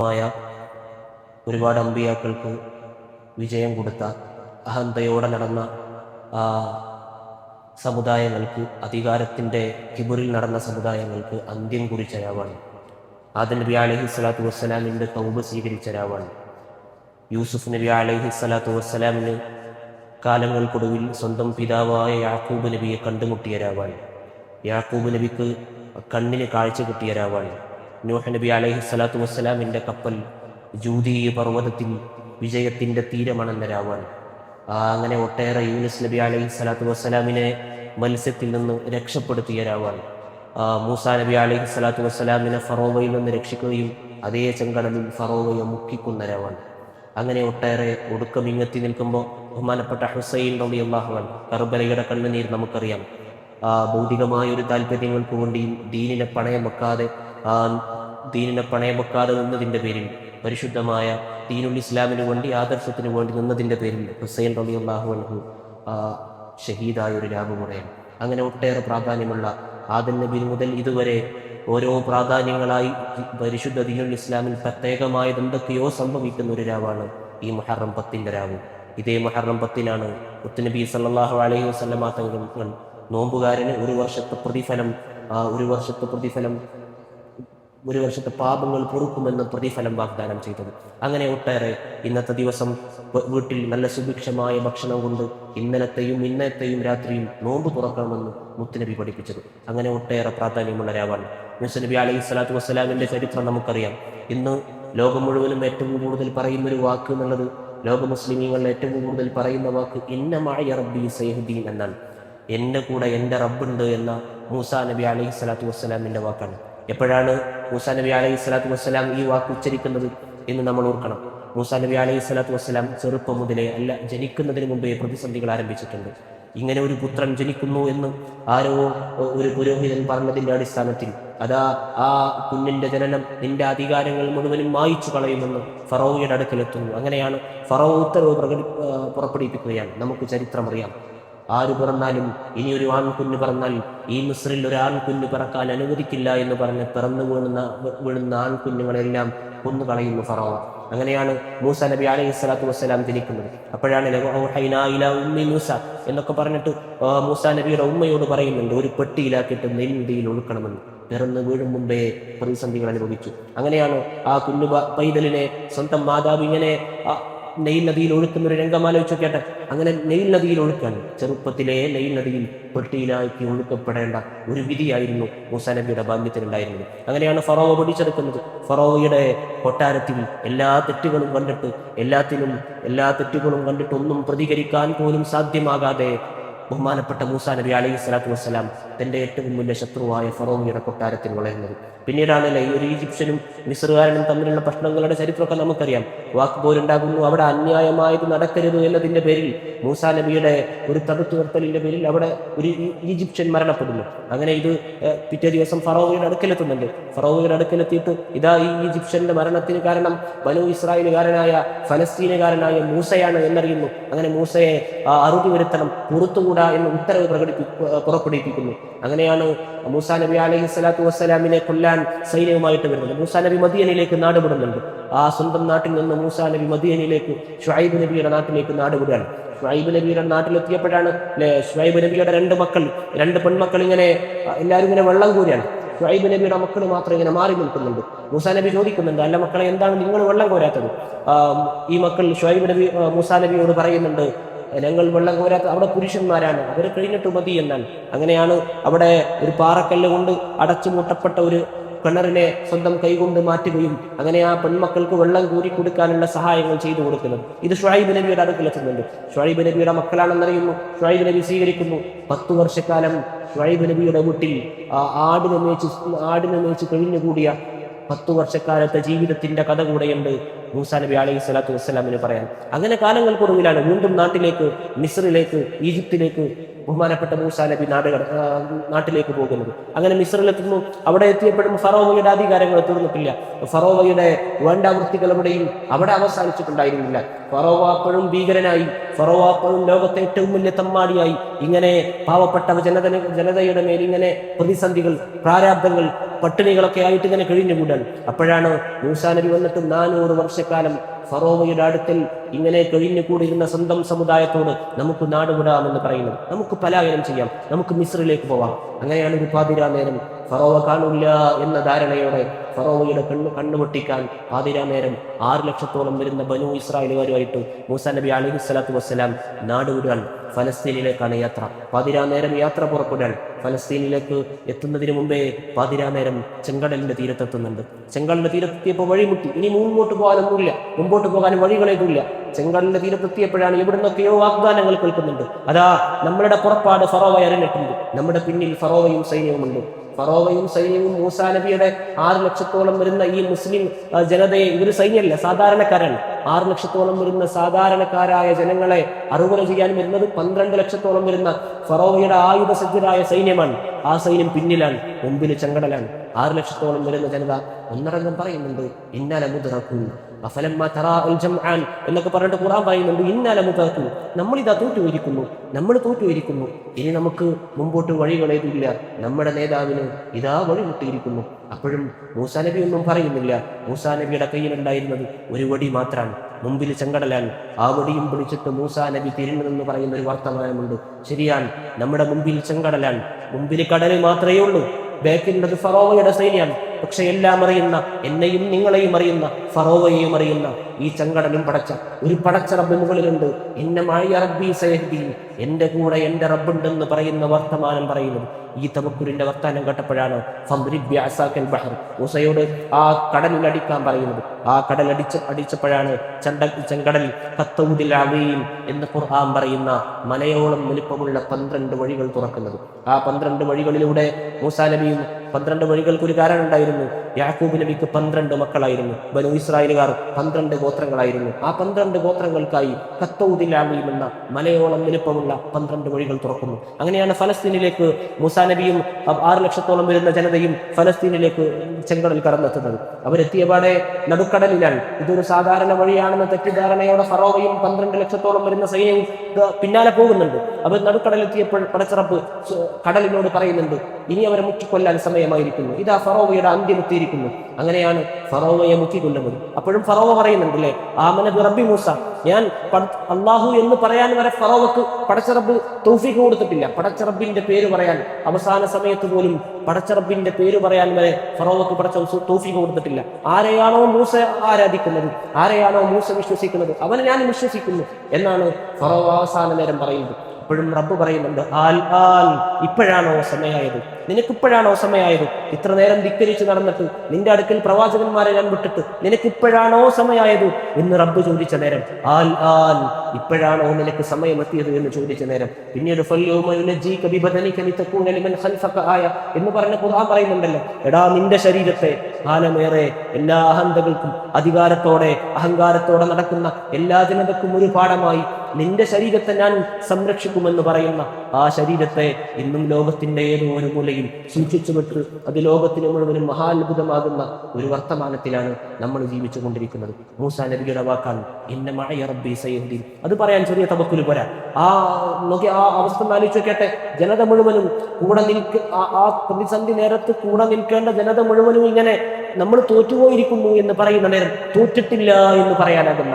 മായ ഒരുപാട് അമ്പിയാക്കൾക്ക് വിജയം കൊടുത്ത അഹന്തയോടെ നടന്ന ആ സമുദായങ്ങൾക്ക്, അധികാരത്തിൻ്റെ കിബറിൽ നടന്ന സമുദായങ്ങൾക്ക് അന്ത്യം കുറിച്ച രാവാണ്. ആദം നബി അലൈഹി സ്വലാത്തു വസ്സലാമിൻ്റെ തൗബ സ്വീകരിച്ച രാവാണ്. യൂസുഫ് നബി അലൈഹി സ്വലാത്തു വസ്സലാമിന് കാലങ്ങൾക്കൊടുവിൽ സ്വന്തം പിതാവായ യാക്കൂബ് നബിയെ കണ്ടുമുട്ടിയ രാവാണ്. യാക്കൂബ് നബിക്ക് കണ്ണിന് കാഴ്ച കിട്ടിയ രാവാണ്. നൂഹ് നബി അലൈഹി സ്വലാത്തു വസ്സലാമിൻ്റെ കപ്പൽ ജൂദി പർവ്വതത്തിൽ വിജയത്തിൻ്റെ തീരമണന്ന രാവാണ്. അങ്ങനെ ഒട്ടേറെ യൂനുസ് നബി അലൈഹി സ്വലാത്തു വസ്സലാമിനെ മത്സ്യത്തിൽ നിന്ന് രക്ഷപ്പെടുത്തിയ രാവാണ്. മൂസാ നബി അലൈഹി സ്വലാത്തു വസ്സലാമിനെ ഫറോവയിൽ നിന്ന് രക്ഷിക്കുകയും അതേ ചെങ്കടലിൽ ഫറോവയെ മുക്കിക്കുന്ന രാവാണ്. അങ്ങനെ ഒട്ടേറെ ഒടുക്കമിങ്ങെത്തി നിൽക്കുമ്പോൾ ബഹുമാനപ്പെട്ട ഹുസൈൻ റളിയല്ലാഹു അൻഹു, കർബലയുടെ കണ്ണുനീർ നമുക്കറിയാം. ഭൗതികമായ ഒരു താല്പര്യങ്ങൾക്ക് വേണ്ടിയും ദീനിനെ പണയം വെക്കാതെ നിന്നതിൻ്റെ പേരിൽ, പരിശുദ്ധമായ ദീനുൽ ഇസ്ലാമിന് വേണ്ടി, ആദർശത്തിന് വേണ്ടി നിന്നതിൻ്റെ പേരിൽ ഹുസൈൻ റളിയല്ലാഹു അൻഹു ഷഹീദായ ഒരു രാവുമുറയാണ്. അങ്ങനെ ഒട്ടേറെ പ്രാധാന്യമുള്ള ആദം നബി മുതൽ ഇതുവരെ ഓരോ പ്രാധാന്യങ്ങളായി പരിശുദ്ധ ദീനുൽ ഇസ്ലാമിൽ പ്രത്യേകമായത് എന്തൊക്കെയോ സംഭവിക്കുന്ന ഒരു രാവാണ് ഈ മുഹറം 10 രാവ്. ഇതേ മുഹറം 10 മുത്തുനബി സല്ലല്ലാഹു അലൈഹി വസല്ലമ തങ്ങൾ നോമ്പുകാരന് ഒരു വർഷത്തെ പാപങ്ങൾ പൊറുക്കുമെന്ന് പ്രതിഫലം വാഗ്ദാനം ചെയ്തത്. അങ്ങനെ ഒട്ടേറെ ഇന്നത്തെ ദിവസം വീട്ടിൽ നല്ല സുഭിക്ഷമായ ഭക്ഷണം കൊണ്ട് ഇന്നത്തെയും രാത്രിയും നോമ്പ് തുറക്കണമെന്ന് മുത്തുനബി പഠിപ്പിച്ചത്. അങ്ങനെ ഒട്ടേറെ പ്രാധാന്യമുള്ള രാവാണ്. മൂസാ നബി അലൈഹി സ്വലാത്തു വസ്സലാമിൻ്റെ ചരിത്രം നമുക്കറിയാം. ഇന്ന് ലോകം മുഴുവനും ഏറ്റവും കൂടുതൽ പറയുന്നൊരു വാക്ക് എന്നുള്ളത്, ലോക മുസ്ലിമീങ്ങൾ ഏറ്റവും കൂടുതൽ പറയുന്ന വാക്ക് ഇന്ന മഅയ റബ്ബി സയഹ്ദീൻ എന്നാണ്. എൻ്റെ കൂടെ എൻ്റെ റബ്ബുണ്ട് എന്ന മൂസാ നബി അലൈഹി സ്വലാത്തു വസ്സലാമിൻ്റെ വാക്കാണ്. എപ്പോഴാണ് മൂസാ നബി അലൈഹി സ്വലാത്തു വസ്സലാം ഈ വാക്ക് ഉച്ചരിക്കുന്നത് എന്ന് നമ്മൾ ഓർക്കണം. മൂസാ നബി അലൈഹി സ്വലാത്തു വസ്സലാം ചെറുപ്പം മുതലേ, ജനിക്കുന്നതിന് മുമ്പേ പ്രതിസന്ധികൾ ആരംഭിച്ചിട്ടുണ്ട്. ഇങ്ങനെ ഒരു പുത്രൻ ജനിക്കുന്നു എന്ന് ആരോ ഒരു പുരോഹിതൻ പറഞ്ഞതിൻ്റെ അടിസ്ഥാനത്തിൽ ആ കുഞ്ഞിൻ്റെ ജനനം നിന്റെ അധികാരങ്ങൾ മുഴുവനും മായിച്ചു കളയുമെന്ന് ഫറോവയുടെ അടുക്കലെത്തുന്നു. അങ്ങനെയാണ് ഫറോ ഉത്തരവ് പുറപ്പെടുവിപ്പിക്കുകയാണ്. നമുക്ക് ചരിത്രം അറിയാം. ആര് പിറന്നാലും, ഇനി ഒരു ആൺകുഞ്ഞ് പിറന്നാൽ ഈ മിസ്രിൽ ഒരു ആൺകുഞ്ഞ് പിറക്കാൻ അനുവദിക്കില്ല എന്ന് പറഞ്ഞ് പിറന്നു വീഴുന്ന ആൺകുഞ്ഞുങ്ങളെല്ലാം കൊന്നുകളയുന്നു ഫറോവ. അങ്ങനെയാണ് മൂസാ നബി അലൈഹി സ്വലാത്തു വസ്സലാം ജനിക്കുന്നത്. അപ്പോഴാണ് മൂസ എന്നൊക്കെ പറഞ്ഞിട്ട് മൂസാ നബിയുടെ ഉമ്മയോട് പറയുന്നുണ്ട്, ഒരു പെട്ടിയിലാക്കിയിട്ട് നെൽനദിയിൽ ഒഴുക്കണമെന്ന്. പിറന്ന് വീഴും മുമ്പേ പ്രതിസന്ധികൾ അനുഭവിച്ചു. അങ്ങനെയാണ് ആ കുഞ്ഞു പൈതലിനെ സ്വന്തം മാതാവ് ഇങ്ങനെ നെയിൽ നദിയിൽ ഒഴുക്കുന്ന ഒരു രംഗം ആലോചിച്ചു കേട്ടെ. അങ്ങനെ നെയിൽ നദിയിൽ ഒഴുക്കാൻ, ചെറുപ്പത്തിലെ നെയിൽ നദിയിൽ പെട്ടിയിലാക്കി ഒഴുക്കപ്പെടേണ്ട ഒരു വിധിയായിരുന്നു മൂസാ നബിയുടെ ബാല്യത്തിനുണ്ടായിരുന്നത്. അങ്ങനെയാണ് ഫറോവ പിടിച്ചെടുക്കുന്നത്. ഫറോവയുടെ കൊട്ടാരത്തിൽ എല്ലാ തെറ്റുകളും കണ്ടിട്ട് ഒന്നും പ്രതികരിക്കാൻ പോലും സാധ്യമാകാതെ ബഹുമാനപ്പെട്ട മൂസാ നബി അലൈഹി സ്വലാത്തു വസ്സലാം തൻ്റെ ഏറ്റവും വലിയ ശത്രുവായ ഫറോവയുടെ കൊട്ടാരത്തിൽ വളരുന്നത്. പിന്നീടാണല്ലേ ഈ ഒരു ഈജിപ്ഷ്യനും മിസ്റുകാരനും തമ്മിലുള്ള പ്രശ്നങ്ങളുടെ ചരിത്രമൊക്കെ നമുക്കറിയാം. വാക്കുപോലുണ്ടാകുന്നു. അവിടെ അന്യായമായത് നടക്കരുത് എന്നതിൻ്റെ പേരിൽ, മൂസാ നബിയുടെ ഒരു തടുത്തു നിർത്തലിൻ്റെ പേരിൽ അവിടെ ഒരു ഈജിപ്ഷ്യൻ മരണപ്പെടുന്നു. അങ്ങനെ ഇത് പിറ്റേ ദിവസം ഫറോവയുടെ അടുക്കലെത്തുന്നുണ്ട്. ഫറോവയുടെ അടുക്കലെത്തിയിട്ട് ഇതാ ഈ ഈജിപ്ഷ്യന്റെ മരണത്തിന് കാരണം ബനൂ ഇസ്രായേലുകാരനായ ഫലസ്തീനുകാരനായ മൂസയാണ് എന്നറിയുന്നു. അങ്ങനെ മൂസയെ അറുതി വരുത്തണം, പുറത്തുകൂടാ എന്ന് ഉത്തരവ് പുറപ്പെടുവിപ്പിക്കുന്നു. അങ്ങനെയാണ് മൂസാ നബി അലൈഹി സ്വലാത്തു വസ്സലാമിനെ കൊല്ലാൻ സൈന്യവുമായിട്ട് വരുന്നത്. മൂസാ നബി മദിയനിലേക്ക് നാടുവിടുന്നുണ്ട്. ആ സ്വന്തം നാട്ടിൽ നിന്ന് മൂസാ നബി മദിയനിലേക്ക് ഷുഐബ് നബിയുടെ നാട്ടിലേക്ക് നാടുവിടുകയാണ്. ഷുഐബ് നബിയുടെ നാട്ടിലെത്തിയപ്പോഴാണ് ഷുഐബ് നബിയുടെ രണ്ട് പെൺമക്കൾ ഇങ്ങനെ എല്ലാവരും ഇങ്ങനെ വെള്ളം കോരുകയാണ്. ഷുഐബ് നബിയുടെ മക്കൾ മാത്രം ഇങ്ങനെ മാറി നിൽക്കുന്നുണ്ട്. മൂസാ നബി ചോദിക്കുന്നുണ്ട്, അല്ല മക്കളെ, എന്താണ് നിങ്ങൾ വെള്ളം കോരാത്തത്? ഈ മക്കൾ മൂസാ നബിയോട് പറയുന്നുണ്ട്, ഞങ്ങൾ വെള്ളം കോരാത്ത അവിടെ പുരുഷന്മാരാണ്, അവർ കഴിഞ്ഞിട്ട് മതി എന്നാണ്. അങ്ങനെയാണ് അവിടെ ഒരു പാറക്കല്ല് കൊണ്ട് അടച്ചു മൂട്ടപ്പെട്ട ഒരു കിണറിനെ സ്വന്തം കൈകൊണ്ട് മാറ്റുകയും അങ്ങനെ ആ പെൺമക്കൾക്ക് വെള്ളം കോരി കൊടുക്കാനുള്ള സഹായങ്ങൾ ചെയ്തു കൊടുക്കുന്നത്. ഇത് ഷുഐബ് നബിയുടെ അടുക്കലെത്തുന്നുണ്ട്. ഷുഐബ് നബിയുടെ മക്കളാണെന്നറിയുന്നു. ഷുഐബ് നബി സ്വീകരിക്കുന്നു. 10 വർഷക്കാലം ഷുഐബ് നബിയുടെ വീട്ടിൽ ആടിനെ മേച്ച് കഴിഞ്ഞുകൂടിയ 10 വർഷക്കാലത്തെ ജീവിതത്തിന്റെ കഥ കൂടെയുണ്ട് മൂസാ നബി അലൈഹി സ്വലാത്തു വസ്സലാമിന് പറയാൻ. അങ്ങനെ കാലങ്ങൾക്കൊടുവിലാണ് വീണ്ടും നാട്ടിലേക്ക്, മിസ്രിലേക്ക്, ഈജിപ്തിലേക്ക് ബഹുമാനപ്പെട്ട മൂസാ നബി നാട്ടിലേക്ക് പോകുന്നത്. അങ്ങനെ മിസ്രിലെത്തുന്നു. അവിടെ എത്തിയപ്പോഴും ഫറോവയുടെ അധികാരങ്ങൾ തീർന്നിട്ടില്ല. ഫറോവയുടെ വേണ്ടാവൃത്തികളുടെയും അവിടെ അവസാനിച്ചിട്ടുണ്ടായിരുന്നില്ല. ഫറോവ അപ്പോഴും ഭീകരനായി, ഫറോവ അപ്പോഴും ലോകത്തെ ഏറ്റവും വലിയ തമ്മാടിയായി. ഇങ്ങനെ പാവപ്പെട്ട ജനതയുടെ മേൽ ഇങ്ങനെ പ്രതിസന്ധികൾ, പ്രാരാബ്ദങ്ങൾ പട്ടിണികളൊക്കെ ആയിട്ട് ഇങ്ങനെ കഴിഞ്ഞുകൂടാൻ. അപ്പോഴാണ് മൂസാ നബി വന്നിട്ട് 400 വർഷക്കാലം ഫറോവയുടെ അടുത്തിൽ ഇങ്ങനെ കഴിഞ്ഞുകൂടിയിരുന്ന സ്വന്തം സമുദായത്തോട് നമുക്ക് നാടുവിടാമെന്ന് പറയുന്നത്. നമുക്ക് പലായനം ചെയ്യാം, നമുക്ക് മിസ്രിലേക്ക് പോവാം. അങ്ങനെയാണ് ഒരു പാതിരാ നേരം ഫറോവ കാണില്ല എന്ന ധാരണയോടെ ഫറോവയുടെ കണ്ണു പൊട്ടിക്കാൻ പാതിരാ നേരം 6 ലക്ഷത്തോളം വരുന്ന ബനു ഇസ്രായേലുകാരുമായിട്ട് മൂസാ നബി അലൈഹിസ്സലാത്തു വസ്സലാം നാടുവിടാൻ ഫലസ്തീനിലേക്കാണ് യാത്ര. പാതിരാ നേരം യാത്ര പുറപ്പെടാൻ ഫലസ്തീനിലേക്ക് എത്തുന്നതിന് മുമ്പേ പാതിരാ നേരം ചെങ്കടലിന്റെ തീരത്തെത്തുന്നുണ്ട്. ചെങ്കടലിന്റെ തീരത്തെത്തിയപ്പോൾ വഴിമുട്ടി. ഇനി മുമ്പോട്ട് പോകാനൊന്നുമില്ല, മുമ്പോട്ട് പോകാൻ വഴികളേക്കില്ല. ചെങ്കടലിന്റെ തീരത്തെത്തിയപ്പോഴാണ് ഇവിടുന്നൊക്കെയോ വാഗ്ദാനങ്ങൾ കേൾക്കുന്നുണ്ട്. അതാ നമ്മളുടെ പുറപ്പാട് ഫറോവ അറിഞ്ഞിട്ടുണ്ട്, നമ്മുടെ പിന്നിൽ ഫറോവയും സൈന്യവുമുണ്ട്. ഫറോവയും സൈന്യവും മൂസാ നബിയുടെ 6 ലക്ഷത്തോളം വരുന്ന ഈ മുസ്ലിം ജനതയെ, ഇവര് സൈന്യമല്ല, സാധാരണക്കാരാണ്. 6 ലക്ഷത്തോളം വരുന്ന സാധാരണക്കാരായ ജനങ്ങളെ അറുവര ചെയ്യാൻ വരുന്നത് 12 ലക്ഷത്തോളം വരുന്ന ഫറോവയുടെ ആയുധസജ്ജരായ സൈന്യമാണ്. ആ സൈന്യം പിന്നിലാണ്, മുമ്പിൽ ചെങ്കടലാണ്. 6 ലക്ഷത്തോളം വരുന്ന ജനത ഒന്നടങ്കം പറയുന്നുണ്ട് ഇന്നലെ മുദ്റക്കൂ അഫലമ്മ തറാ അൽ ജംആൻ എന്നൊക്കെ പറഞ്ഞിട്ട് ഖുർആൻ പറയുന്നുണ്ട്. ഇന്നലെ മുദ്റക്കൂ, നമ്മളിതാ തോറ്റുപോയിരിക്കുന്നു, നമ്മൾ തോറ്റുപോയിരിക്കുന്നു. ഇനി നമുക്ക് മുമ്പോട്ട് വഴികളേതില്ല, നമ്മുടെ നേതാവിന് ഇതാ വഴി മുട്ടിയിരിക്കുന്നു. അപ്പോഴും മൂസാ നബി ഒന്നും പറയുന്നില്ല. മൂസാ നബിയുടെ കയ്യിലുണ്ടായിരുന്നത് ഒരു വടി മാത്രമാണ്, മുമ്പിൽ ചെങ്കടലാണ്. ആ വടിയും പിടിച്ചിട്ട് മൂസാ നബി തിരിഞ്ഞതെന്ന് പറയുന്ന ഒരു വർത്തമാനമുണ്ട്. ശരിയാണ്, നമ്മുടെ മുമ്പിൽ ചെങ്കടലാണ്, മുമ്പിൽ കടൽ മാത്രമേ ഉള്ളൂ, ബാക്കിലുള്ളത് ഫറോവയുടെ സൈന്യമാണ്. പക്ഷെ എല്ലാം അറിയുന്ന, എന്നെയും നിങ്ങളെയും അറിയുന്ന, ഫറോവയെയും അറിയുന്ന ഈ ചെങ്കടലും പടച്ച ഒരു പടച്ച റബ്ബ് മുകളിലുണ്ട്. എന്നെ മായ റബ്ബി സയഹ്ദീൻ, എന്റെ കൂടെ എന്റെ റബ്ബുണ്ടെന്ന് പറയുന്ന വർത്തമാനം പറയുന്നത്. ഈ തവക്കുലിന്റെ വർത്താനം കേട്ടപ്പോഴാണ് മൂസയോട് ആ കടലിൽ അടിക്കാൻ പറയുന്നത്. ആ കടൽ അടിച്ചപ്പോഴാണ് ചെങ്കടൽ ഖത്തൗദിൽ അളീം എന്ന് ഖുർആൻ പറയുന്ന മലയോളം വലുപ്പമുള്ള 12 വഴികൾ തുറക്കുന്നത്. ആ 12 വഴികളിലൂടെ മൂസാ നബിയും 12 വഴികൾക്ക് ഒരു കാരണം ഉണ്ടായിരുന്നു. യാക്കൂബ് നബിക്ക് 12 മക്കളായിരുന്നു. ബനു ഇസ്രായേലുകാർ 12 ഗോത്രങ്ങളായിരുന്നു. ആ 12 ഗോത്രങ്ങൾക്കായി ഖത്തൗദിൽ അളീം എന്ന മലയോളം വലുപ്പമുള്ള 12 വഴികൾ തുറക്കുന്നു. അങ്ങനെയാണ് ഫലസ്തീനിലേക്ക് മൂസാ നബിയും 6 ലക്ഷത്തോളം വരുന്ന ജനതയും ഫലസ്തീനിലേക്ക് ചെങ്കടൽ കടന്നെത്തുന്നത്. അവരെത്തിയപാടെ നടുക്കടലിലാണ്. ഇതൊരു സാധാരണ വഴിയാണെന്ന തെറ്റിദ്ധാരണയോടെ ഫറോവയും 12 ലക്ഷത്തോളം വരുന്ന സൈന്യവും പിന്നാലെ പോകുന്നുണ്ട്. അവർ നടുക്കടലെത്തിയപ്പോൾ പടച്ചറപ്പ് കടലിനോട് പറയുന്നുണ്ട്, ഇനി അവരെ മുക്കിക്കൊല്ലാൻ സമയമായിരിക്കുന്നു, ഇതാ ഫറോവയുടെ അന്ത്യമെത്തിയിരിക്കുന്നു. അങ്ങനെയാണ് ഫറോവയെ മുക്കിക്കൊല്ലുന്നത്. അപ്പോഴും ഫറോവ പറയുന്നുണ്ട് അല്ലേ, ആമന ബി റബ്ബി മൂസ, ഞാൻ അള്ളാഹു എന്ന് പറയാൻ വരെ ഫറോവക്ക് പടച്ചറബ് തൗഫീഖ് കൊടുത്തിട്ടില്ല. പടച്ചറബിന്റെ പേര് പറയാൻ അവസാന സമയത്ത് പോലും പടച്ചറബിന്റെ പേര് പറയാൻ വരെ ഫറോവക്ക് പടച്ച തൗഫീഖ് കൊടുത്തിട്ടില്ല. ആരെയാണോ മൂസ ആരാധിക്കുന്നത്, ആരെയാണോ മൂസ വിശ്വസിക്കുന്നത്, അവനെ ഞാൻ വിശ്വസിക്കുന്നു എന്നാണ് ഫറോവ അവസാന നേരം പറയുന്നത്. അപ്പോഴും റബ്ബ് പറയുന്നുണ്ട്, ഇപ്പോഴാണോ സമയമായത്, നിനക്കിപ്പോഴാണോ സമയമായത്? ഇത്ര നേരം ധിക്കരിച്ച് നടന്നിട്ട് നിന്റെ അടുക്കൽ പ്രവാചകന്മാരെ ഞാൻ വിട്ടിട്ട് നിനക്കിപ്പോഴാണോ സമയമായത് എന്ന് റബ്ബ് ചോദിച്ച നേരം, ഇപ്പോഴാണോ നിനക്ക് സമയമെത്തിയത് എന്ന് ചോദിച്ച നേരം. പിന്നീട് എന്ന് പറഞ്ഞ ഖുർആൻ പറയുന്നുണ്ടല്ലോ, എടാ നിന്റെ ശരീരത്തെ കാലമേറെ എല്ലാ അഹന്തകൾക്കും അധികാരത്തോടെ അഹങ്കാരത്തോടെ നടക്കുന്ന എല്ലാ ജനതക്കും ഒരു പാഠമായി നിന്റെ ശരീരത്തെ ഞാൻ സംരക്ഷിക്കുമെന്ന് പറയുന്ന ആ ശരീരത്തെ ഇന്നും ലോകത്തിന്റെ ഏതോ ഒരു മൂലയിൽ സൂക്ഷിച്ചു വിട്ട് അത് ലോകത്തിന് മുഴുവനും മഹാത്ഭുതമാകുന്ന ഒരു വർത്തമാനത്തിലാണ് നമ്മൾ ജീവിച്ചു കൊണ്ടിരിക്കുന്നത്. മൂസാ നബിയുടെ വാക്കാണ് ഇന്ന മഅയ റബ്ബി സയഹ്ദീൻ. അത് പറയാൻ ചെറിയ തവക്കുൽ പോരാ. ആ അവസ്ഥ ആലോചിച്ച് കേട്ടെ, ജനത മുഴുവനും കൂടെ ആ പ്രതിസന്ധി നേരത്ത് കൂടെ നിൽക്കേണ്ട ജനത മുഴുവനും ഇങ്ങനെ നമ്മൾ തോറ്റുപോയിരിക്കുന്നു എന്ന് പറയുന്ന നേരം, തോറ്റിട്ടില്ല എന്ന് പറയാനാകുന്ന,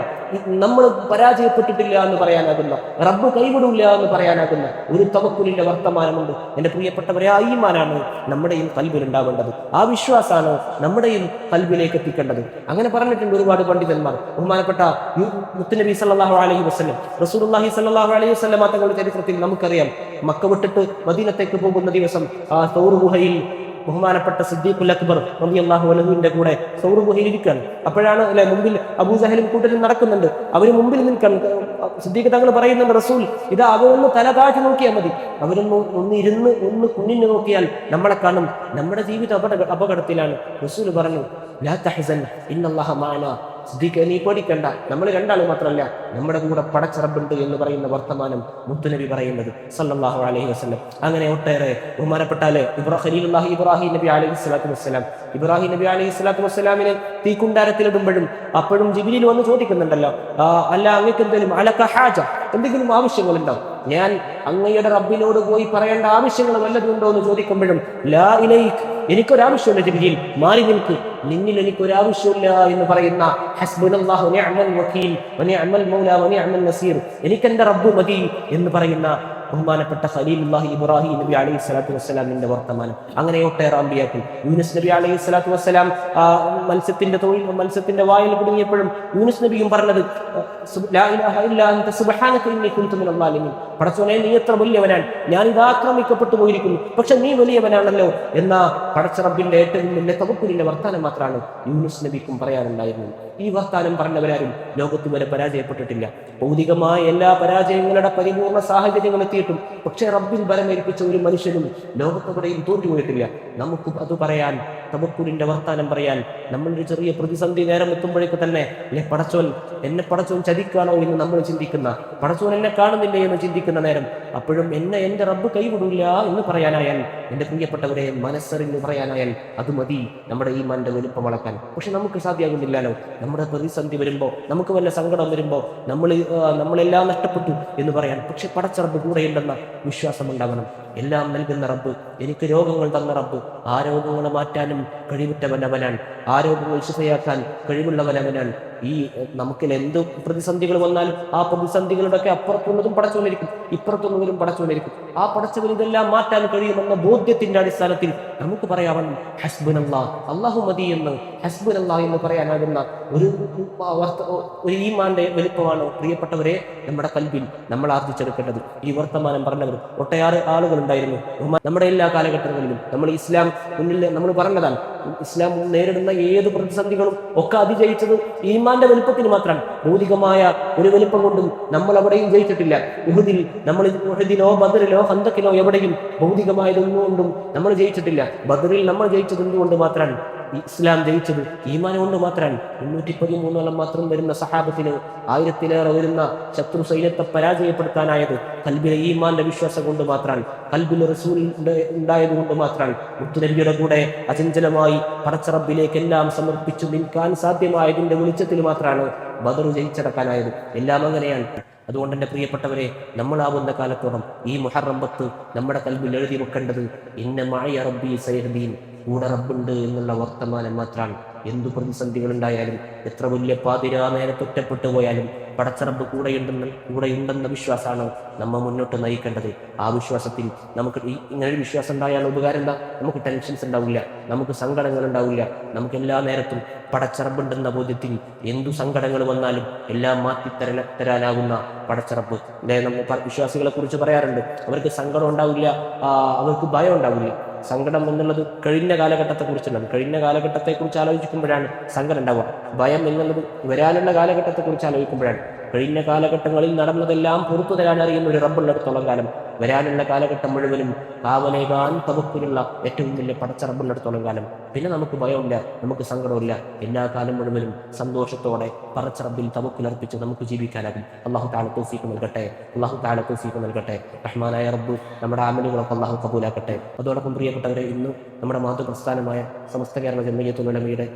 നമ്മൾ പരാജയപ്പെട്ടിട്ടില്ല എന്ന് പറയാനാകുന്ന, റബ്ബ് കൈവിടില്ല എന്ന് പറയാനാകുന്ന ഒരു തവക്കുലിന്റെ വർത്തമാനമുണ്ട്. എന്റെ പ്രിയപ്പെട്ടവരെ, ആ ഈമാനാണ് നമ്മുടെയും കൽബിൽ ഉണ്ടാവേണ്ടത്. ആ വിശ്വാസമാണ് നമ്മുടെയും കൽബിലേക്ക് എത്തിക്കേണ്ടത്. അങ്ങനെ പറഞ്ഞിട്ടുണ്ട് ഒരുപാട് പണ്ഡിതന്മാർ. ബഹുമാനപ്പെട്ട മുത്തുനബി സല്ലല്ലാഹു അലൈഹി വസല്ലം, റസൂലുള്ളാഹി സല്ലല്ലാഹു അലൈഹി വസല്ലം തങ്ങളുടെ ചരിത്രത്തിൽ നമുക്കറിയാം, മക്ക വിട്ടിട്ട് മദീനത്തേക്ക് പോകുന്ന ദിവസം ആ സൗർ ഗുഹയിൽ ബഹുമാനപ്പെട്ട സിദ്ദീഖുൽ അക്ബർ റളിയല്ലാഹു അൻഹുവിന്റെ കൂടെ സൗർ ഗുഹയിൽ ഇരിക്കുകയാണ്. അപ്പോഴാണ് അല്ലെ മുമ്പിൽ അബൂജഹലും കൂട്ടരും നടക്കുന്നുണ്ട്. അവര് മുമ്പിൽ നിൽക്കാൻ സിദ്ദീഖ് തങ്ങൾ പറയുന്നുണ്ട്, റസൂൽ ഇതാ അവരൊന്ന് തല താഴ്ത്തി നോക്കിയാൽ മതി, ഒന്ന് ഇരുന്ന് ഒന്ന് കുനിഞ്ഞു നോക്കിയാൽ നമ്മളെ കാണും, നമ്മുടെ ജീവിതം അപകടത്തിലാണ്. റസൂൽ പറഞ്ഞു, ലാ തഹ്സൻ ഇന്നല്ലാഹ മഅനാ, സിദ്ദീഖ് നീ പേടിക്കണ്ട, നമ്മൾ രണ്ടാളും മാത്രമല്ല നമ്മുടെ കൂടെ പടച്ചറബുണ്ട് എന്ന് പറയുന്ന വർത്തമാനം മുത്തുനബി പറയുന്നത് സല്ലല്ലാഹു അലൈഹി വസല്ലം. അങ്ങനെ ഒട്ടേറെ ബഹുമാനപ്പെട്ടാല് ഖലീലുല്ലാഹി ഇബ്രാഹിം നബി അലൈഹി സ്വലാത്തു വസ്സലാം, ഇബ്രാഹിം നബി അലൈഹി സ്വലാത്തു വസ്സലാമിനെ തീക്കുണ്ടാരത്തിലിടുമ്പോഴും അപ്പോഴും ജിബ്രീൽ വന്ന് ചോദിക്കുന്നുണ്ടല്ലോ, അല്ല അങ്ങക്ക് എന്തെങ്കിലും അലക ഹാജ, എന്തെങ്കിലും ആവശ്യങ്ങളുണ്ടോ? ഞാൻ അങ്ങയുടെ റബ്ബിനോട് പോയി പറയേണ്ട ആവശ്യങ്ങൾ വല്ലതുണ്ടോ എന്ന് ചോദിക്കുമ്പോഴും ലാ ഇലൈക്, എനിക്കൊരാവശ്യമില്ല ജിബ്രീൽ, മാറി നിൽക്ക്, നിന്നിൽ എനിക്കൊരാവശ്യമില്ല എന്ന് പറയുന്ന ഹസ്ബുനല്ലാഹു നിഅമൽ വകീൽ വനിഅമൽ മൗല വനിഅമൽ നസീർ, എനിക്കെന്റെ റബ്ബ് മതി എന്ന് പറയുന്ന ബഹുമാനപ്പെട്ട ഖലീലുല്ലാഹി ഇബ്രാഹിം നബി അലൈഹി സ്വലാത്തു വസ്സലാമിന്റെ വർത്തമാനം. അങ്ങനെ ഒട്ടേറെ അമ്പിയാക്കൾ. യൂനുസ് നബി അലൈഹി സ്വലാത്തു വസ്സലാം മത്സ്യത്തിന്റെ വായിൽ കുടുങ്ങിയപ്പോഴും യൂനുസ് നബിയും പറഞ്ഞത് ലാ ഇലാഹ ഇല്ലാ അൻത സുബ്ഹാനക ഇന്നി കുൻതു മിനൽ ളാലിമീൻ, പടച്ചോനെ നീ എത്ര വലിയവനാണ്, ഞാൻ ഇത് ആക്രമിക്കപ്പെട്ടു പോയിരിക്കുന്നു, പക്ഷെ നീ വലിയവനാണല്ലോ എന്ന പടച്ച റബ്ബിന്റെ ഏറ്റവും വലിയ തവക്കുലിന്റെ വർത്താനം മാത്രമാണ് യൂനുസ് നബിക്കും പറയാനുണ്ടായിരുന്നത്. ഈ വർത്താനം പറഞ്ഞവരാരും ലോകത്ത് വരെ പരാജയപ്പെട്ടിട്ടില്ല. ഭൗതികമായ എല്ലാ പരാജയങ്ങളുടെ പരിപൂർണ സാഹചര്യങ്ങൾ എത്തിയിട്ടും പക്ഷേ റബ്ബിൽ ബലമേൽപ്പിച്ച ഒരു മനുഷ്യനും ലോകത്തെവിടെയും തോറ്റുപോയിട്ടില്ല. നമുക്ക് അത് പറയാൻ, തവക്കുലിന്റെ വർത്താനം പറയാൻ, നമ്മളൊരു ചെറിയ പ്രതിസന്ധി നേരം എത്തുമ്പോഴേക്ക് തന്നെ എന്നെ പടച്ചോൻ ചതിക്കാണോ എന്ന് നമ്മൾ ചിന്തിക്കുന്ന, പടച്ചോൻ എന്നെ കാണുന്നില്ലേ എന്ന് ചിന്തിക്കുന്ന നേരം, അപ്പോഴും എന്റെ റബ്ബ് കൈവിടില്ല എന്ന് പറയാനായാൽ, എന്റെ പ്രിയപ്പെട്ടവരെ മനസ്സറിഞ്ഞ് പറയാനായാൽ അത് മതി നമ്മുടെ ഈമാന്റെ വലുപ്പം അളക്കാൻ. പക്ഷെ നമുക്ക് സാധ്യമാകുന്നില്ലല്ലോ. നമ്മുടെ പ്രതിസന്ധി വരുമ്പോൾ, നമുക്ക് വല്ല സങ്കടം വരുമ്പോൾ നമ്മളെല്ലാം നഷ്ടപ്പെട്ടു എന്ന് പറയാൻ. പക്ഷെ പടച്ച റബ്ബ് കൂടെയുണ്ടെന്ന വിശ്വാസം ഉണ്ടാകണം. എല്ലാം നൽകുന്ന റബ്ബ്, എനിക്ക് രോഗങ്ങൾ തന്ന റബ്ബ്, ആ രോഗങ്ങളെ മാറ്റാനും കഴിവുറ്റവനവനാണ്, ആ രോഗങ്ങൾ ശിഫയാക്കാൻ കഴിവുള്ളവനവനാണ്. ഈ നമുക്കിൽ എന്ത് പ്രതിസന്ധികൾ വന്നാലും ആ പ്രതിസന്ധികളുടെ ഒക്കെ അപ്പുറത്തുള്ളതും പടച്ചോനിരിക്കും, ഇപ്പുറത്തുള്ളവരും പടച്ചോനിരിക്കും. ആ പടച്ചവൻ ഇതെല്ലാം മാറ്റാൻ കഴിയുമെന്ന ബോധ്യത്തിന്റെ അടിസ്ഥാനത്തിൽ നമുക്ക് പറയാവണം ഹസ്ബുനല്ലാഹ്, അല്ലാഹു മതി എന്ന്, ഹസ്ബുനല്ലാഹ് എന്ന് പറയാനാകുന്ന ഒരു ഈമാന്റെ വലിപ്പമാണ് പ്രിയപ്പെട്ടവരെ നമ്മുടെ കൽബിൽ നമ്മൾ ആർജിച്ചെടുക്കേണ്ടത്. ഈ വർത്തമാനം പറഞ്ഞവർ ഒട്ടേറെ ആളുകൾ ഉണ്ടായിരുന്നു നമ്മുടെ എല്ലാ കാലഘട്ടങ്ങളിലും. നമ്മൾ പറഞ്ഞതാണ്, ഇസ്ലാം നേരിടുന്ന ഏത് പ്രതിസന്ധികളും ഒക്കെ അതിജയിച്ചത് ഈമാന്റെ വലുപ്പത്തിന് മാത്രമാണ്. ഭൗതികമായ ഒരു വലുപ്പം കൊണ്ടും നമ്മൾ അവിടെയും ജയിച്ചിട്ടില്ല. ഉഹദിലോ ബദറിലോ ഖന്തക്കിലോ എവിടെയും ഭൗതികമായതൊന്നും കൊണ്ടും നമ്മൾ ജയിച്ചിട്ടില്ല. ബദറിൽ നമ്മൾ ജയിച്ചത് എന്തുകൊണ്ട് മാത്രമാണ്? ഇസ്ലാം ജയിച്ചത് ഈമാൻ കൊണ്ട് മാത്രമാണ്. 313 മാത്രം വരുന്ന സഹാബത്തിന് 1000-ലേറെ വരുന്ന ശത്രു സൈന്യത്തെ പരാജയപ്പെടുത്താനായത് കൽബിലെ ഈമാന്റെ വിശ്വാസം കൊണ്ട് മാത്രമാണ്, കൽബിൽ റസൂൽ ഉണ്ടായത് കൊണ്ട് മാത്രമാണ്. മുത്തുനബിയുടെ കൂടെ അചഞ്ചലമായി പടച്ച റബ്ബിലേക്ക് എല്ലാം സമർപ്പിച്ചു നിൽക്കാൻ സാധ്യമായതിന്റെ വെളിച്ചത്തിൽ മാത്രമാണ് ബദർ ജയിച്ചടക്കാനായത്. എല്ലാം അങ്ങനെയാണ്. അതുകൊണ്ട് എൻ്റെ പ്രിയപ്പെട്ടവരെ, നമ്മളാവുന്ന കാലത്തോളം ഈ മുഹറം 10 നമ്മുടെ കൽബിൽ എഴുതി വെക്കേണ്ടത് ഇന്ന മഅയ റബ്ബി സയഹ്ദീൻ, കൂടെ റബ്ബുണ്ട് എന്നുള്ള വർത്തമാനം മാത്രമാണ്. എന്തു പ്രതിസന്ധികൾ ഉണ്ടായാലും, എത്ര വലിയ പാതിരാ നേരത്ത് ഒറ്റപ്പെട്ടു പോയാലും പടച്ച റബ്ബ് കൂടെയുണ്ടെന്ന വിശ്വാസമാണ് നമ്മെ മുന്നോട്ട് നയിക്കേണ്ടത്. ആ വിശ്വാസത്തിൽ നമുക്ക് ഇങ്ങനൊരു വിശ്വാസം ഉണ്ടായാൽ ഉപകാരം എന്താ? നമുക്ക് ടെൻഷൻസ് ഉണ്ടാവില്ല, നമുക്ക് സങ്കടങ്ങൾ ഉണ്ടാവില്ല. നമുക്ക് എല്ലാ നേരത്തും പടച്ച റബ്ബുണ്ടെന്ന ബോധ്യത്തിൽ എന്തു സങ്കടങ്ങൾ വന്നാലും എല്ലാം തരാനാകുന്ന പടച്ച റബ്ബ്. നമ്മൾ വിശ്വാസികളെ കുറിച്ച് പറയാറുണ്ട്, അവർക്ക് സങ്കടം ഉണ്ടാവില്ല, അവർക്ക് ഭയം ഉണ്ടാവില്ല. സങ്കടം എന്നുള്ളത് കഴിഞ്ഞ കാലഘട്ടത്തെക്കുറിച്ചുള്ളത്. കഴിഞ്ഞ കാലഘട്ടത്തെക്കുറിച്ച് ആലോചിക്കുമ്പോഴാണ് സങ്കടം ഉണ്ടാവുക. ഭയം എന്നുള്ളത് വരാനുള്ള കാലഘട്ടത്തെക്കുറിച്ച് ആലോചിക്കുമ്പോഴാണ്. കഴിഞ്ഞ കാലഘട്ടങ്ങളിൽ നടന്നതെല്ലാം പുറത്തു തരാൻ അറിയുന്ന ഒരു റബ്ബുള്ളിടത്തോളം കാലം വരാനുള്ള കാലഘട്ടം മുഴുവനും കാവലേകാൻ തവക്കുലുള്ള ഏറ്റവും വലിയ പടച്ച റബ്ബുള്ളിടത്തോളം കാലം പിന്നെ നമുക്ക് ഭയമില്ല, നമുക്ക് സങ്കടമില്ല. എല്ലാ കാലം മുഴുവനും സന്തോഷത്തോടെ പടച്ച റബ്ബിൽ തവക്കുലർപ്പിച്ച് നമുക്ക് ജീവിക്കാനാകും. അല്ലാഹു തആല തൗഫീഖ് നൽകട്ടെ. അല്ലാഹു തആല തൗഫീഖ് നൽകട്ടെ. റഹ്മാനായ റബ്ബ് നമ്മുടെ അമലുകളൊക്കെ അല്ലാഹു കബൂലാക്കട്ടെ. അതോടൊപ്പം പ്രിയപ്പെട്ടവരെ, ഇന്ന് നമ്മുടെ മാതൃപ്രസ്ഥാനമായ സമസ്ത കേരള ജംഇയ്യത്തുൽ ഉലമയുടെ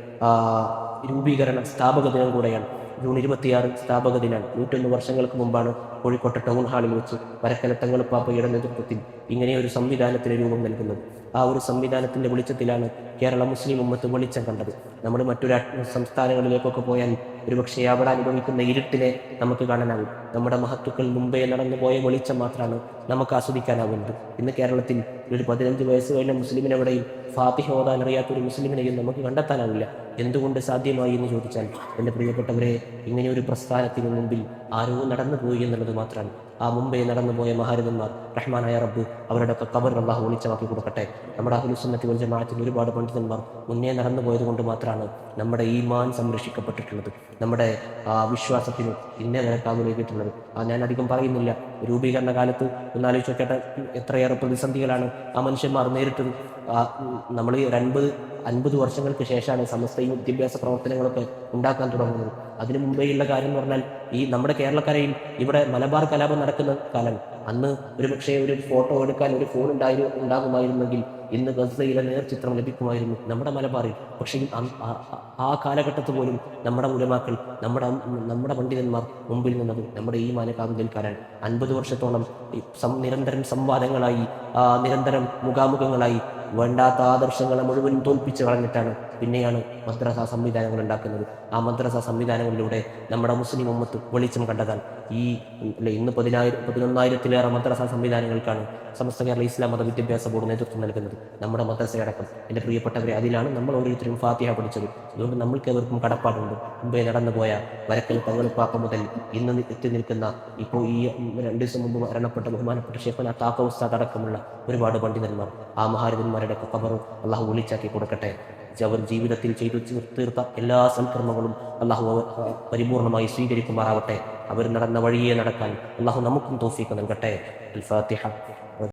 രൂപീകരണ സ്ഥാപക ദിനം കൂടെയാണ്. ജൂൺ 26 സ്ഥാപക ദിനം. 101 വർഷങ്ങൾക്ക് മുമ്പാണ് കോഴിക്കോട്ടെ ടൗൺ ഹാളിൽ വെച്ച് വരക്കല തങ്ങളുപ്പാപ്പയുടെ നേതൃത്വത്തിൽ ഇങ്ങനെ ഒരു സംവിധാനത്തിന് രൂപം നൽകുന്നത്. ആ ഒരു സംവിധാനത്തിന്റെ വെളിച്ചത്തിലാണ് കേരള മുസ്ലിം ഉമ്മത്ത് വെളിച്ചം കണ്ടത്. നമ്മൾ മറ്റൊരു സംസ്ഥാനങ്ങളിലേക്കൊക്കെ പോയാൽ ഒരുപക്ഷെ അവിടെ അനുഭവിക്കുന്ന ഇരുട്ടിനെ നമുക്ക് കാണാനാകും. നമ്മുടെ മഹത്തുക്കൾ മുമ്പേ നടന്നുപോയ വെളിച്ചം മാത്രമാണ് നമുക്ക് ആസ്വദിക്കാനാവുന്നത്. ഇന്ന് കേരളത്തിൽ ഒരു 15 വയസ്സ് കഴിഞ്ഞ മുസ്ലിമിനെവിടെയും ഫാത്തിഹ ഓതാൻ അറിയാത്തൊരു മുസ്ലിമിനെയും നമുക്ക് കണ്ടെത്താനാവില്ല. എന്തുകൊണ്ട് സാധ്യമായി എന്ന് ചോദിച്ചാൽ, എൻ്റെ പ്രിയപ്പെട്ടവരെ, ഇങ്ങനെയൊരു പ്രസ്ഥാനത്തിന് മുമ്പിൽ ആരോ നടന്നുപോയി എന്നുള്ളത് മാത്രമാണ്. ആ മുമ്പേ നടന്നുപോയ മഹാരഥന്മാർ, റഹ്മാനായ റബ്ബ് അവരുടെ ഖബർ അല്ലാഹു വെളിച്ചമാക്കി കൊടുക്കട്ടെ. നമ്മുടെ അഹ്ലുസ് സുന്നത്തി വൽ ജമാഅത്തിൽ ഒരുപാട് പണ്ഡിതന്മാർ മുന്നേ നടന്നു പോയത് കൊണ്ട് മാത്രമാണ് നമ്മുടെ ഈമാൻ സംരക്ഷിക്കപ്പെട്ടിട്ടുള്ളത്, നമ്മുടെ വിശ്വാസത്തിന് ഇന്നേ കാവലേക്കിട്ടുള്ളത്. ഞാൻ അധികം പറയുന്നില്ല. രൂപീകരണ കാലത്ത് ഒന്നാലോചിച്ച് നോക്കട്ടെ, എത്രയേറെ പ്രതിസന്ധികളാണ് ആ മനുഷ്യന്മാർ നേരിട്ടത്. നമ്മൾ 50 വർഷങ്ങൾക്ക് ശേഷമാണ് സമസ്ത ഈ വിദ്യാഭ്യാസ പ്രവർത്തനങ്ങളൊക്കെ ഉണ്ടാക്കാൻ തുടങ്ങുന്നത്. അതിനു മുമ്പേയുള്ള കാര്യം എന്ന് പറഞ്ഞാൽ ഈ നമ്മുടെ കേരളക്കരയിൽ ഇവിടെ മലബാർ കലാപം നടക്കുന്ന കാലം. അന്ന് ഒരുപക്ഷെ ഒരു ഫോട്ടോ എടുക്കാൻ ഒരു ഫോൺ ഉണ്ടാകുമായിരുന്നെങ്കിൽ ഇന്ന് ഗസയിലെ നേർചിത്രം ലഭിക്കുമായിരുന്നു നമ്മുടെ മലബാറിൽ. പക്ഷേ ആ കാലഘട്ടത്ത് പോലും നമ്മുടെ ഉലമാക്കൾ, നമ്മുടെ പണ്ഡിതന്മാർ മുമ്പിൽ നിന്നത് നമ്മുടെ ഈ മാനക്കാവ് കേൾക്കാനാണ്. 50 വർഷത്തോളം നിരന്തരം സംവാദങ്ങളായി, നിരന്തരം മുഖാമുഖങ്ങളായി വേണ്ടാത്ത ആദർശങ്ങളെ മുഴുവൻ തോൽപ്പിച്ച് കളഞ്ഞിട്ടാണ് പിന്നെയാണ് മദ്രസ സംവിധാനങ്ങൾ ഉണ്ടാക്കുന്നത്. ആ മദ്രസ സംവിധാനങ്ങളിലൂടെ നമ്മുടെ മുസ്ലിം ഉമ്മത്ത് വെളിച്ചം കണ്ടതാണ്. ഇന്ന് 11,000-ലേറെ മദ്രസ സംവിധാനങ്ങൾക്കാണ് സമസ്ത കേരള ഇസ്ലാം മത വിദ്യാഭ്യാസ ബോർഡ് നേതൃത്വം നൽകുന്നത്. നമ്മുടെ മദ്രസയടക്കം. എൻ്റെ പ്രിയപ്പെട്ടവരെ, അതിലാണ് നമ്മൾ ഓരോരുത്തരും ഫാത്തിഹ പഠിച്ചത്. അതുകൊണ്ട് നമ്മൾക്ക് എവർക്കും കടപ്പാടുണ്ട്. മുമ്പേ നടന്നുപോയ വരക്കൽ തങ്ങളുപ്പാപ്പ മുതൽ ഇന്ന് എത്തി നിൽക്കുന്ന, ഇപ്പോൾ ഈ 2 ദിവസം മുമ്പ് മരണപ്പെട്ട ബഹുമാനപ്പെട്ട ഷെയ്ഖുനാ താക്ക ഉസ്താദ് അടക്കമുള്ള ഒരുപാട് പണ്ഡിതന്മാർ, ആ മഹാരഥന്മാരുടെ ഖബർ അള്ളാഹു ഒളിച്ചാക്കി കൊടുക്കട്ടെ. അവർ ജീവിതത്തിൽ ചെയ്തു തീർത്ത എല്ലാ സൽക്കർമ്മങ്ങളും അള്ളാഹു പരിപൂർണമായി സ്വീകരിക്കുമാറാവട്ടെ. അവർ നടന്ന വഴിയെ നടക്കാൻ അള്ളാഹു നമുക്കും തൗഫീഖ് നൽകട്ടെ. അൽ ഫാത്തിഹ.